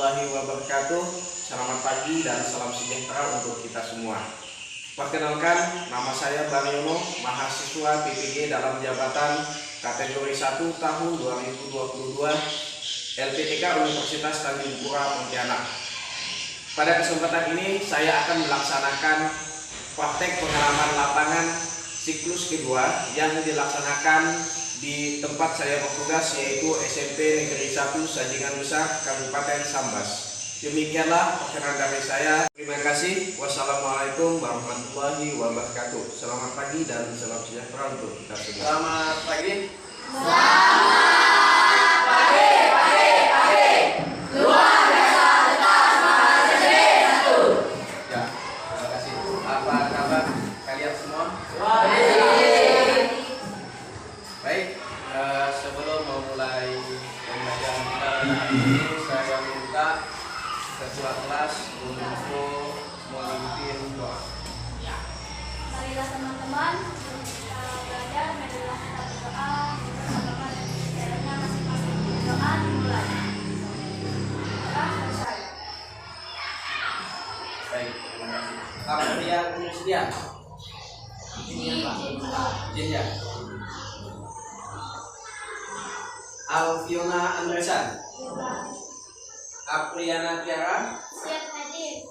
warahmatullahi wabarakatuh. Selamat pagi dan salam sejahtera untuk kita semua. Perkenalkan, nama saya Baryono, mahasiswa PPG dalam jabatan kategori 1 tahun 2022 LPTK Universitas Tanjung Pura Pontianak. Pada kesempatan ini saya akan melaksanakan praktek pengalaman lapangan siklus kedua yang dilaksanakan di tempat saya bertugas, yaitu SMP Negeri 1 Sajingan Besar, Kabupaten Sambas. Demikianlah perkenalan dari saya. Terima kasih. Wassalamualaikum warahmatullahi wabarakatuh. Selamat pagi dan salam sejahtera untuk kita semua. Selamat pagi. Selamat pagi. Luar biasa tetap semangat SMP 1. Ya, terima kasih. Apa kabar kalian semua? Baik, sebelum memulai pembelajaran kita hari ini, saya minta ketua kelas untuk memimpin doa. Marilah teman-teman kita belajar, marilah kita berdoa bersama dan caranya masing-masing. Doa dimulai. Selesai. Baik, terima kasih. Apa yang bersedia? Izin ya. Alfiona Andresan, Apriana Tiara, Siap hadir.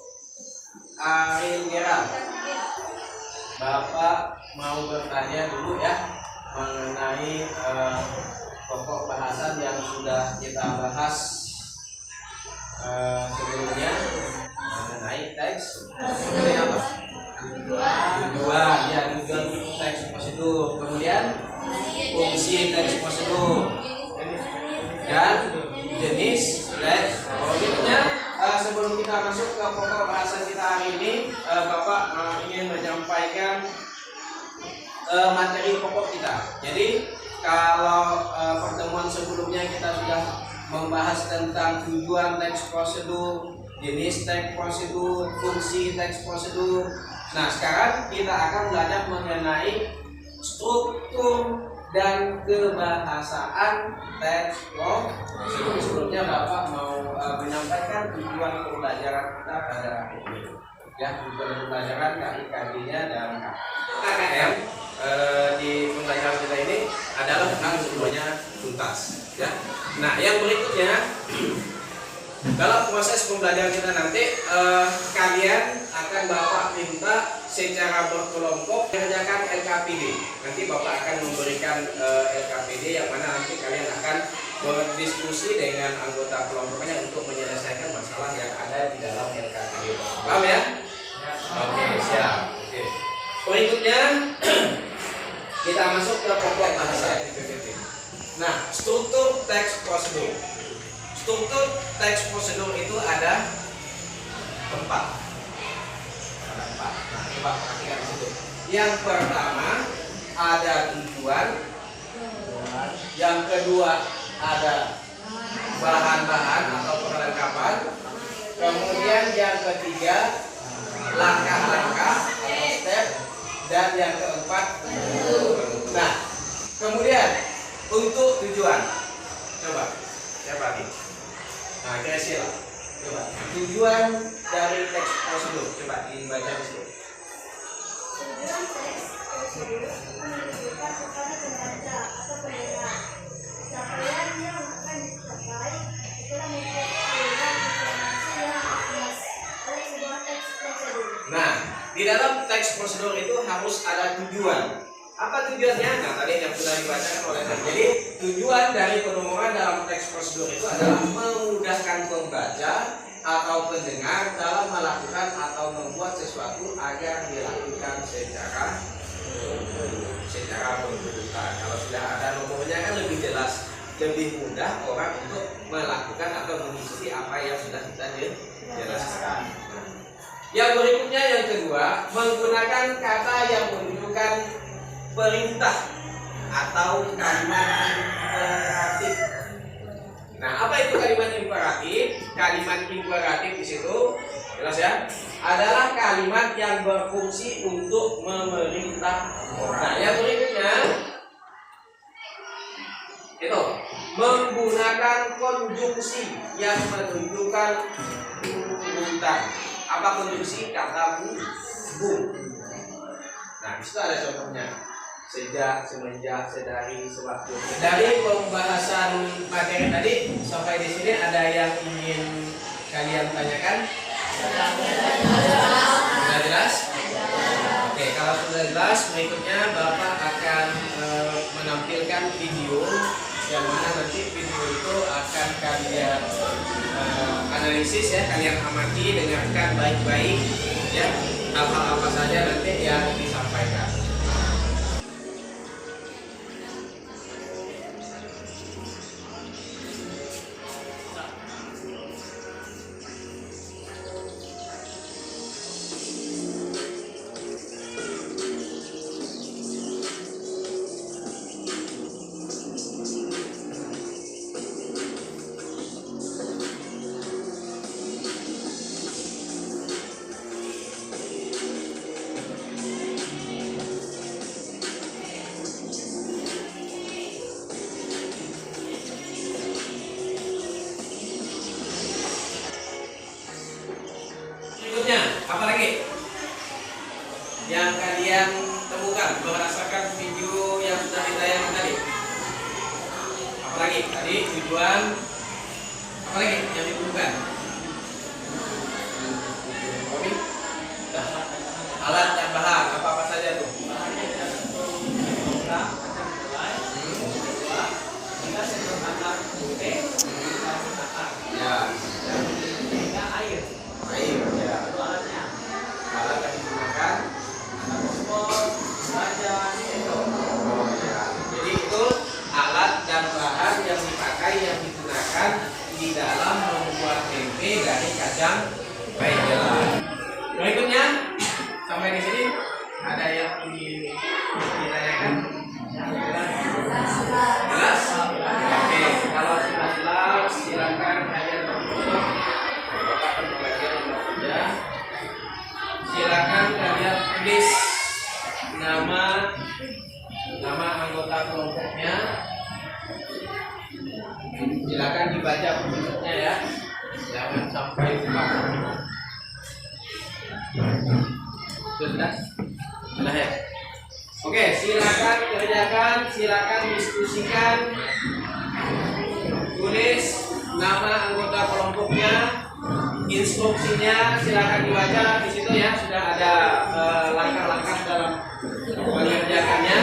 Ariel Gera. Bapak mau bertanya dulu ya mengenai pokok bahasan yang sudah kita bahas sebelumnya mengenai teks mengenai apa? Tujuan, ya, tujuan teks prosedur, kemudian fungsi teks prosedur dan jenis teks. Berikutnya sebelum kita masuk ke pokok bahasan kita hari ini, Bapak ingin menyampaikan materi pokok kita. Jadi kalau pertemuan sebelumnya kita sudah membahas tentang tujuan teks prosedur, jenis teks prosedur, fungsi teks prosedur. Nah, sekarang kita akan belajar mengenai struktur dan kebahasaan teks prosedur. Sebelumnya Bapak mau menyampaikan tujuan pembelajaran kita pada hari ini. Ya, tujuan pembelajaran KIKD-nya dan KKM di pembelajaran kita ini adalah tentang semuanya tuntas. Ya. Nah, yang berikutnya dalam proses pembelajaran kita nanti kalian akan Bapak minta secara berkelompok mengerjakan LKPD. Nanti Bapak akan memberikan LKPD yang mana nanti kalian akan berdiskusi dengan anggota kelompoknya untuk menyelesaikan masalah yang ada di dalam LKPD. Paham ya? Oke, siap. Oke. Berikutnya kita masuk ke pokok bahasa. Nah, struktur teks prosedur. Struktur teks prosedur itu ada 4. Nah, coba perhatikan di situ. Yang pertama ada tujuan. Yang kedua ada bahan-bahan atau perlengkapan. Kemudian yang ketiga langkah-langkah atau step, dan yang keempat. Nah, kemudian untuk tujuan, coba siapa lagi? Nah, kira-kira coba tujuan dari teks prosedur, coba dibaca di situ. Tujuan teks prosedur menunjukkan kepada pembaca atau pendengar capaian yang akan dicapai setelah memperoleh informasi yang dikemas oleh sebuah teks prosedur. Nah, di dalam teks prosedur itu harus ada tujuan. Apa tujuannya? Nah, tadi yang sudah dibacakan oleh saya. Jadi, tujuan dari penurunan dalam teks prosedur itu adalah memudahkan pembaca atau pendengar dalam melakukan atau membuat sesuatu agar dilakukan secara berkedudukan. Kalau sudah ada nomornya kan lebih jelas, lebih mudah orang untuk melakukan atau mengikuti apa yang sudah kita jelaskan. Yang berikutnya, yang kedua, menggunakan kata yang menunjukkan perintah atau kalimat imperatif. Nah, apa itu kalimat imperatif? Kalimat imperatif di situ jelas ya, adalah kalimat yang berfungsi untuk memerintah orang. Nah, yang berikutnya itu menggunakan konjungsi yang menunjukkan urutan. Apa konjungsi? Kata bu. Nah, di situ ada contohnya. Sejak, semenjak, sedari, sewaktu. Dari pembahasan materi tadi sampai di sini ada yang ingin kalian tanyakan? Sudah jelas? Oke, kalau sudah jelas, berikutnya Bapak akan menampilkan video yang mana nanti video itu akan kalian analisis ya, kalian amati, dengarkan baik-baik ya, hal-hal apa saja nanti yang disampaikan. Berikutnya, apa lagi yang kalian temukan berdasarkan video yang sudah ditayangkan tadi? Apa lagi? Tadi tujuan, apa lagi yang ditemukan? Alat dan bahan, apa saja tuh? Ya, air ya. Alat yang digunakan jadi itu alat dan bahan yang dipakai, yang digunakan di dalam membuat tempe dari kacang panjang. Berikutnya sampai di sini ada yang ingin ditanyakan? Jelas? Oke, kalau sudah jelas silakan kalian berfoto. Silakan kalian tulis nama anggota kelompoknya. Silakan dibaca bentuknya ya, jangan sampai lupa. Sudah ya. Oke, silakan kerjakan, silakan diskusikan, tulis nama anggota kelompoknya. Instruksinya silakan dibaca di situ ya, sudah ada langkah-langkah dalam mengerjakannya.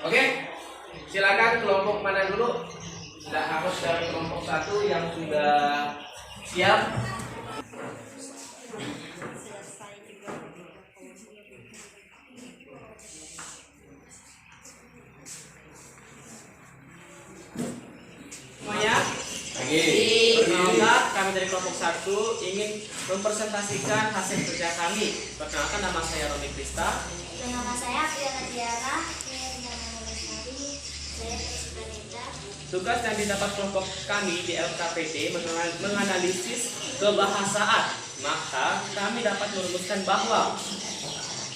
Oke, silakan kelompok mana dulu? Tidak harus dari kelompok 1 yang sudah siap. Semuanya? Perkenalkan, kami dari kelompok 1 ingin mempresentasikan hasil kerja kami. Perkenalkan, nama saya Romi Krista. Nama saya Fiona Tiara. Saya Espanita. Tugas yang didapat kelompok kami di LKPD menganalisis kebahasaan. Maka kami dapat merumuskan bahwa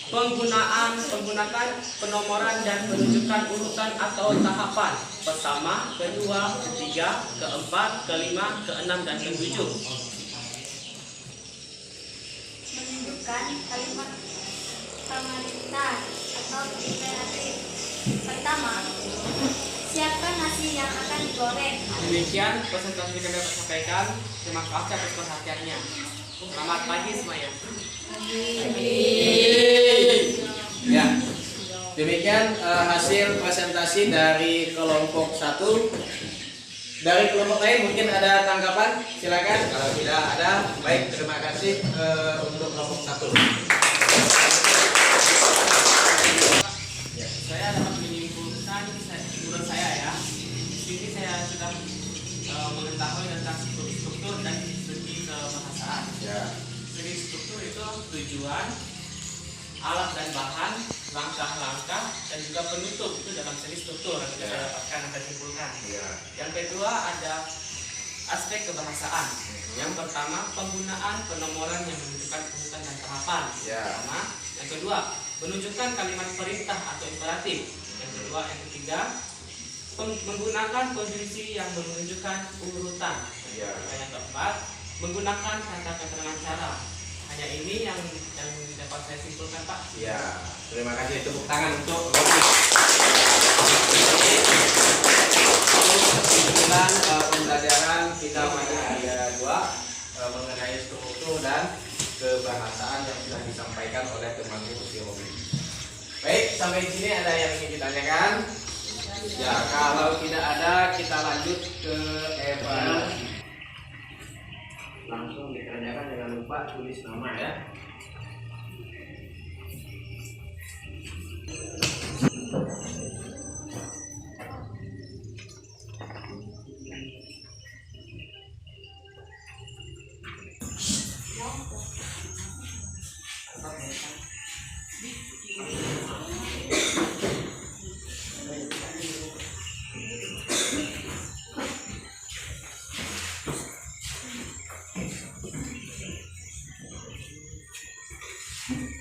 menggunakan penomoran dan menunjukkan urutan atau tahapan pertama, kedua, ketiga, keempat, kelima, keenam, dan ketujuh. Menunjukkan kalimat pemerintahan atau imperatif. Pertama, siapkan nasi yang akan digoreng. Demikian presentasi yang kami dapat sampaikan. Terima kasih atas perhatiannya. Selamat pagi semuanya. Ya, demikian hasil presentasi dari kelompok 1. Dari kelompok lain mungkin ada tanggapan, silakan. Kalau tidak ada, baik, terima kasih untuk kelompok 1. Ya, saya dapat menyimpulkan menurut saya ya. Di sini saya sudah mengetahui tentang struktur dan segi kebahasaan. Ya. Segi struktur itu tujuan, alat dan bahan, langkah-langkah, dan juga penutup. Itu dalam segi struktur yang kita dapatkan dan simpulkan. Ya. Yang kedua ada aspek kebahasaan. Yang pertama, penggunaan penomoran yang menunjukkan urutan dan tahapan. Ya. Pertama. Yang kedua, menunjukkan kalimat perintah atau imperatif. Yang kedua, yang ketiga, menggunakan konjungsi yang menunjukkan urutan. Ya. Dan yang keempat, menggunakan kata keterangan cara. Hanya ini yang dapat saya simpulkan, Pak. Ya, terima kasih. Tepuk tangan untuk Romi. Kesimpulan pembelajaran kita pada hari 2 mengenai struktur dan kebahasaan yang sudah disampaikan oleh teman-teman si Romi. Baik, sampai di sini ada yang ingin ditanyakan? Ya, kalau tidak ada, kita lanjut ke evaluasi. Langsung dikerjakan, jangan lupa tulis nama ya.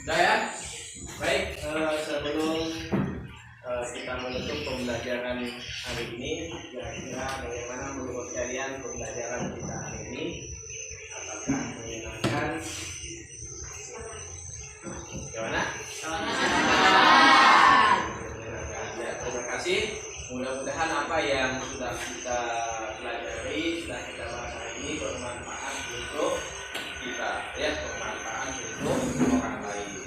Sudah ya? Baik, sebelum kita menutup pembelajaran hari ini, kira-kira bagaimana menurut kalian pembelajaran kita hari ini? Apakah menyenangkan? Gimana? Ya, terima kasih. Mudah-mudahan apa yang sudah kita pelajari, sudah kita bahas hari ini bermanfaat untuk kita, ya, bermanfaat untuk orang lain.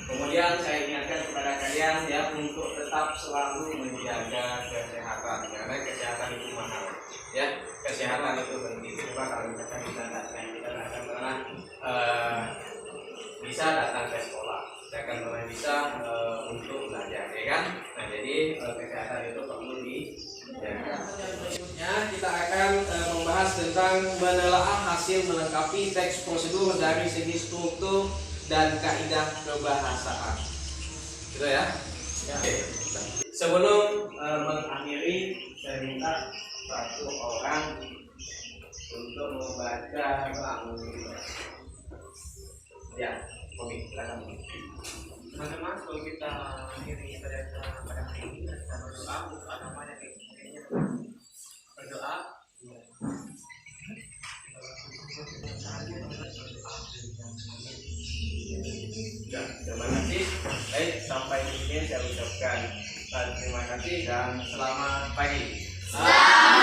Kemudian saya ingatkan kepada kalian ya untuk tetap selalu menjaga kesehatan, karena kesehatan itu mahal. Ya, kesehatan itu penting. Coba kalau misalkan kita tidak akan pernah bisa datang ke sekolah, tidak akan pernah bisa untuk belajar, ya kan? Nah, jadi kesehatan itu perlu dijaga. Selanjutnya kita akan membahas tentang menelaah hasil melengkapi teks prosedur dari segi struktur dan kaidah kebahasaan. Gitu ya. Oke. Sebelum mengakhiri, saya minta satu orang untuk membaca langsung. Ya, oke, silakan. Teman-teman, kalau kita akhiri pada hari ini, kita berdoa untuk namanya kayaknya berdoa. Ya, terima kasih. Baik, sampai di sini saya ucapkan terima kasih dan selamat pagi. Selamat